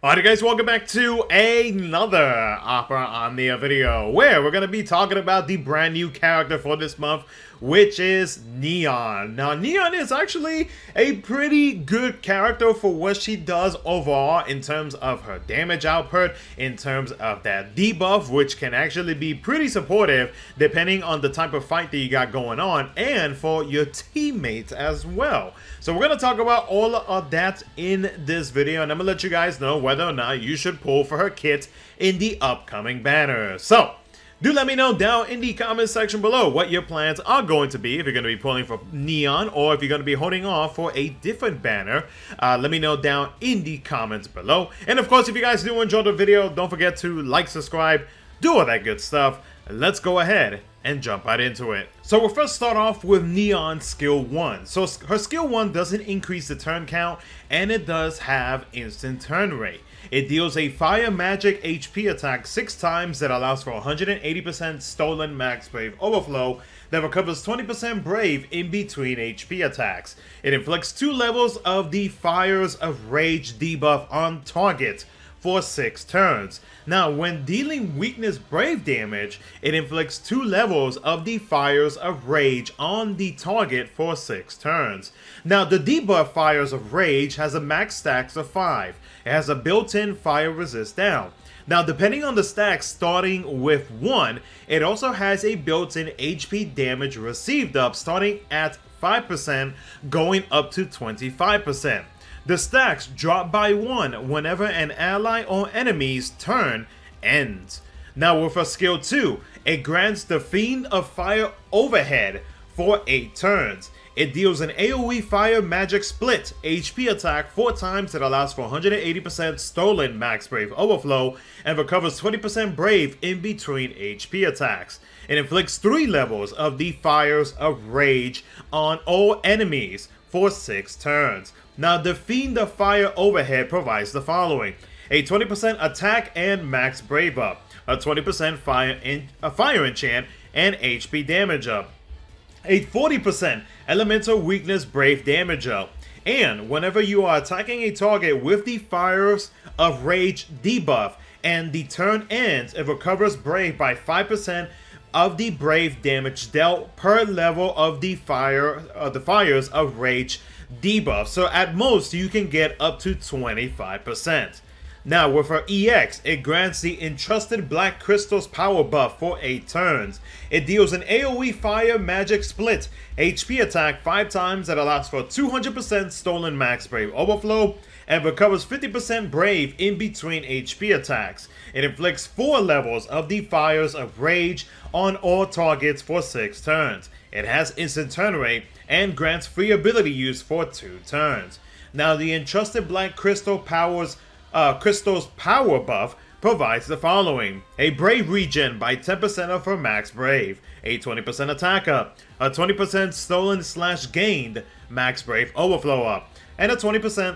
Alright guys, welcome back to another Opera Omnia video, where we're going to be talking about the brand new character for this month, which is Neon. Now, Neon is actually a pretty good character for what she does overall in terms of her damage output, in terms of that debuff, which can actually be pretty supportive depending on the type of fight that you got going on, and for your teammates as well. So we're going to talk about all of that in this video, and I'm going to let you guys know whether or not you should pull for her kit in the upcoming banner. So do let me know down in the comment section below what your plans are going to be, if you're going to be pulling for Neon or if you're going to be holding off for a different banner. Let me know down in the comments below. And of course, if you guys do enjoy the video, don't forget to like, subscribe, do all that good stuff. Let's go ahead and jump right into it. So we'll first start off with Neon Skill 1. So her Skill 1 doesn't increase the turn count, and it does have instant turn rate. It deals a fire magic HP attack 6 times that allows for 180% stolen max brave overflow that recovers 20% brave in between HP attacks. It inflicts 2 levels of the Fires of Rage debuff on target for 6 turns. Now, when dealing weakness brave damage, it inflicts 2 levels of the Fires of Rage on the target for 6 turns. Now, the debuff Fires of Rage has a max stacks of 5. It has a built-in fire resist down. Now, depending on the stack starting with 1, it also has a built-in HP damage received up starting at 5% going up to 25%. The stacks drop by 1 whenever an ally or enemy's turn ends. Now with her skill 2, it grants the Fiend of Fire overhead for 8 turns. It deals an AoE Fire Magic Split HP attack 4 times that allows for 180% stolen max brave overflow and recovers 20% brave in between HP attacks. It inflicts 3 levels of the Fires of Rage on all enemies for 6 turns. Now, the Fiend of Fire overhead provides the following: a 20% attack and max brave up, a 20% fire enchant and HP damage up, a 40% elemental weakness brave damage up, and whenever you are attacking a target with the Fires of Rage debuff and the turn ends, it recovers brave by 5% of the brave damage dealt per level of the Fires of Rage debuff. So at most you can get up to 25%. Now with her EX, it grants the Entrusted Black Crystal's power buff for 8 turns. It deals an AoE Fire Magic Split HP attack 5 times that allows for 200% stolen max brave overflow and recovers 50% brave in between HP attacks. It inflicts 4 levels of the Fires of Rage on all targets for 6 turns. It has instant turn rate and grants free ability use for 2 turns. Now the Entrusted Black Crystal's power buff provides the following: a Brave regen by 10% of her max brave, a 20% attack up, a 20% stolen/gained max brave overflow up, and a 20%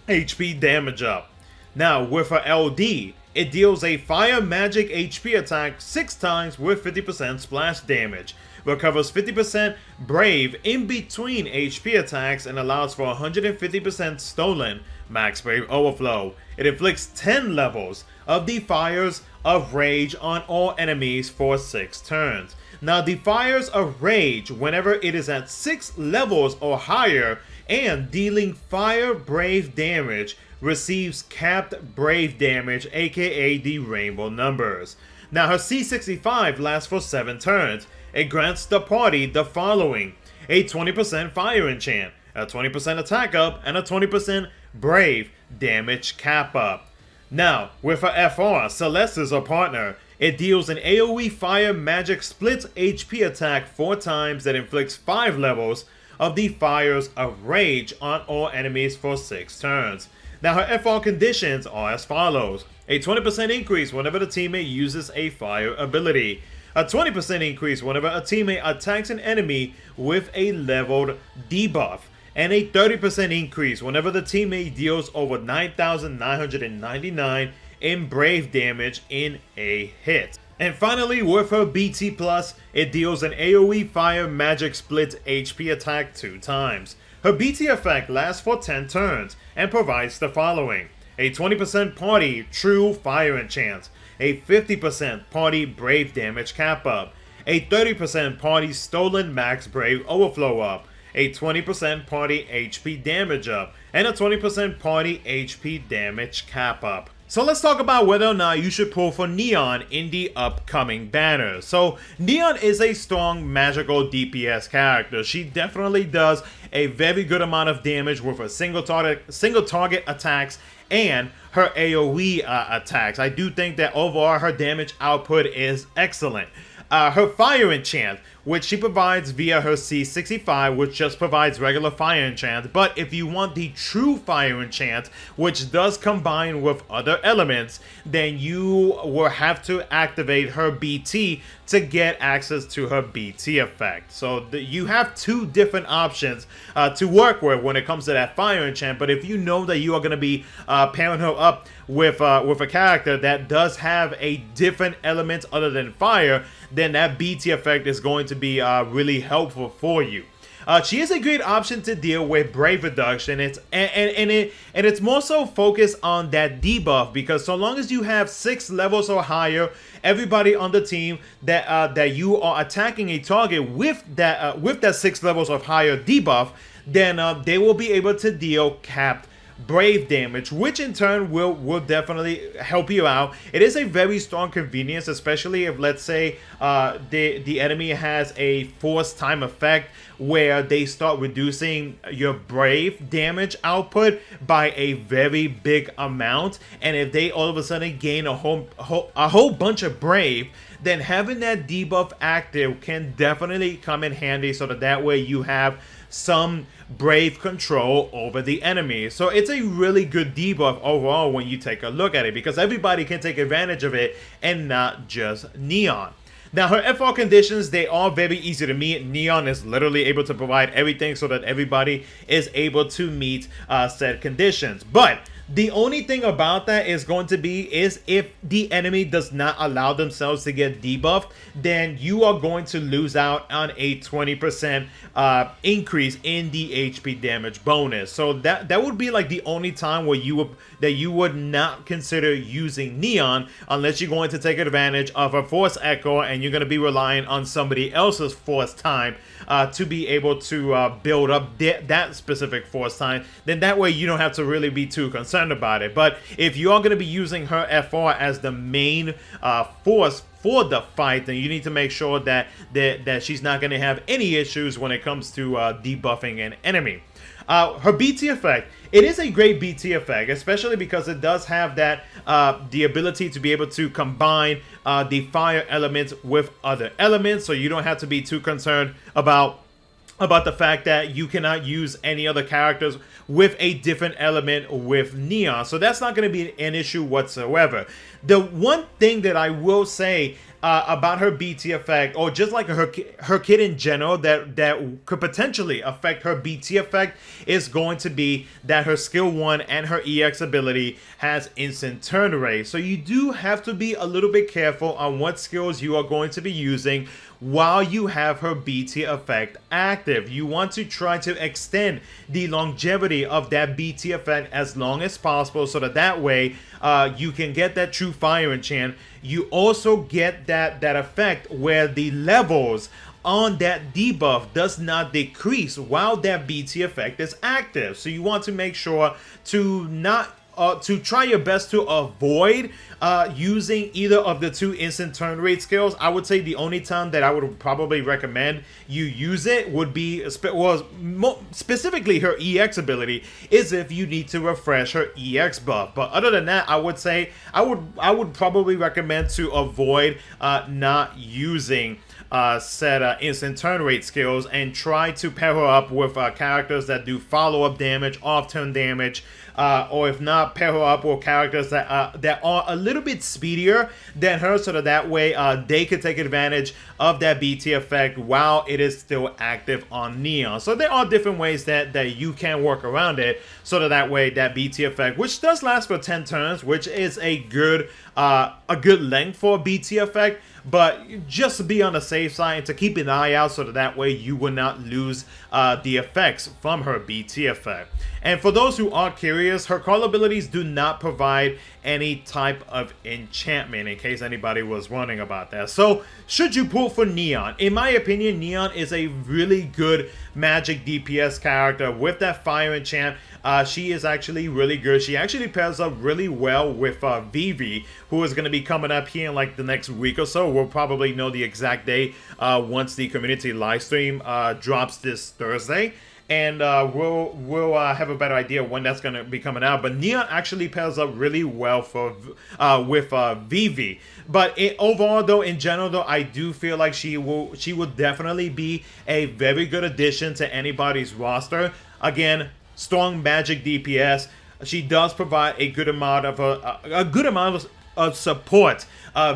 HP damage up. Now with her LD, it deals a fire magic HP attack 6 times with 50% splash damage, recovers 50% brave in between HP attacks, and allows for 150% stolen max brave overflow. It inflicts 10 levels of the Fires of Rage on all enemies for 6 turns. Now the Fires of Rage, whenever it is at 6 levels or higher and dealing fire brave damage, receives capped brave damage, aka the rainbow numbers. Now her C65 lasts for 7 turns. It grants the party the following: a 20% fire enchant, a 20% attack up, and a 20% brave damage cap up. Now with her FR, Celeste is her partner. It deals an AoE Fire Magic Split HP attack 4 times that inflicts 5 levels of the Fires of Rage on all enemies for 6 turns. Now her FR conditions are as follows: a 20% increase whenever the teammate uses a fire ability, a 20% increase whenever a teammate attacks an enemy with a leveled debuff, and a 30% increase whenever the teammate deals over 9,999 in brave damage in a hit. And finally, with her BT+, it deals an AoE Fire Magic Split HP attack 2 times. Her BT effect lasts for 10 turns and provides the following: a 20% party true fire enchant, a 50% party brave damage cap up, a 30% party stolen max brave overflow up, a 20% party HP damage up, and a 20% party HP damage cap up. So let's talk about whether or not you should pull for Neon in the upcoming banners. So Neon is a strong magical DPS character. She definitely does a very good amount of damage with her single target attacks and her AoE attacks. I do think that overall her damage output is excellent. Her fire enchant, which she provides via her C65, which just provides regular fire enchant, but if you want the true fire enchant, which does combine with other elements, then you will have to activate her BT to get access to her BT effect. So you have two different options to work with when it comes to that fire enchant, but if you know that you are going to be pairing her up with a character that does have a different element other than fire, then that BT effect is going to be really helpful for you. She is a great option to deal with brave reduction. It's more so focused on that debuff, because so long as you have 6 levels or higher, everybody on the team that you are attacking a target with that 6 levels of higher debuff, then they will be able to deal capped brave damage, which in turn will definitely help you out. It is a very strong convenience, especially if, let's say, the enemy has a force time effect where they start reducing your brave damage output by a very big amount, and if they all of a sudden gain a whole bunch of brave, then having that debuff active can definitely come in handy, so that way you have some brave control over the enemy. So it's a really good debuff overall when you take a look at it, because everybody can take advantage of it and not just Neon. Now, her FR conditions, they are very easy to meet. Neon is literally able to provide everything so that everybody is able to meet said conditions. But the only thing about that is going to be if the enemy does not allow themselves to get debuffed, then you are going to lose out on a 20% increase in the HP damage bonus. So that would be like the only time where you would not consider using Neon, unless you're going to take advantage of a Force Echo and you're going to be relying on somebody else's Force time to be able to build up that specific Force time. Then that way you don't have to really be too concerned about it. But if you are going to be using her FR as the main force for the fight, then you need to make sure that she's not going to have any issues when it comes to debuffing an enemy. Her BT effect, it is a great BT effect, especially because it does have that the ability to be able to combine the fire elements with other elements, so you don't have to be too concerned about the fact that you cannot use any other characters with a different element with Neon. So that's not going to be an issue whatsoever. The one thing that I will say about her BT effect, or just like her kit in general, that could potentially affect her BT effect, is going to be that her skill 1 and her EX ability has instant turn rate. So you do have to be a little bit careful on what skills you are going to be using while you have her BT effect active. You want to try to extend the longevity of that BT effect as long as possible, so that way you can get that true fire enchant. You also get that effect where the levels on that debuff does not decrease while that BT effect is active. So you want to make sure to try your best to avoid using either of the two instant turn rate skills. I would say the only time that I would probably recommend you use it would be, specifically her EX ability, is if you need to refresh her EX buff. But other than that, I would say I would probably recommend to avoid not using said instant turn rate skills, and try to pair her up with characters that do follow-up damage, off-turn damage, or if not, pair her up with characters that are a little bit speedier than her, so that way they can take advantage of that BT effect while it is still active on Neon. So there are different ways that you can work around it, so that way that BT effect, which does last for 10 turns, which is a good length for a BT effect, but just to be on the safe side and to keep an eye out, so that way you will not lose the effects from her BT effect. And for those who are curious serious, her call abilities do not provide any type of enchantment, in case anybody was wondering about that. So, should you pull for Neon? In my opinion, Neon is a really good magic DPS character with that fire enchant. She is actually really good. She actually pairs up really well with Vivi, who is going to be coming up here in like the next week or so. We'll probably know the exact day once the community live stream drops this Thursday. And we'll have a better idea when that's going to be coming out. But Neon actually pairs up really well for with Vivi. But overall, though, in general, though, I do feel like she will definitely be a very good addition to anybody's roster. Again, strong magic DPS. She does provide a good amount of support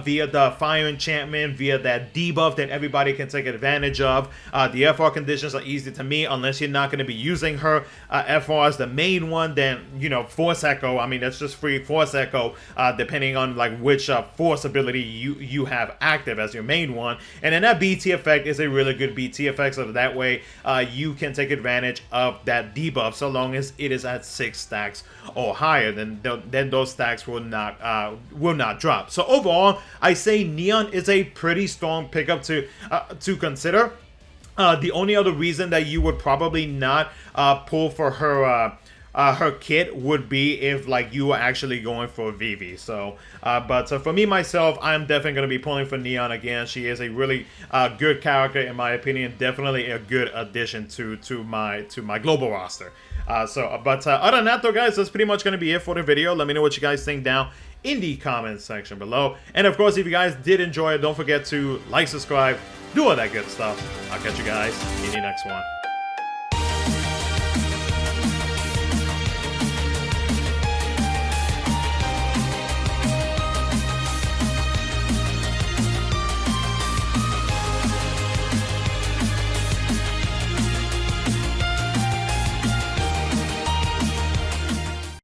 via the fire enchantment, via that debuff that everybody can take advantage of. The FR conditions are easy to me, unless you're not going to be using her FR as the main one. Then, you know, Force Echo, I mean, that's just free Force Echo, depending on like which Force ability you have active as your main one. And then that BT effect is a really good BT effect, so that way you can take advantage of that debuff, so long as it is at 6 stacks or higher. Then those stacks will not drop. So overall, I say Neon is a pretty strong pickup to consider. The only other reason that you would probably not pull for her kit would be if like you were actually going for Vivi. So but for me myself, I'm definitely going to be pulling for Neon again. She is a really good character in my opinion, definitely a good addition to my global roster. But other than that though, guys, that's pretty much going to be it for the video. Let me know what you guys think down in the comments section below. And of course, if you guys did enjoy it, don't forget to like, subscribe, do all that good stuff. I'll catch you guys in the next one.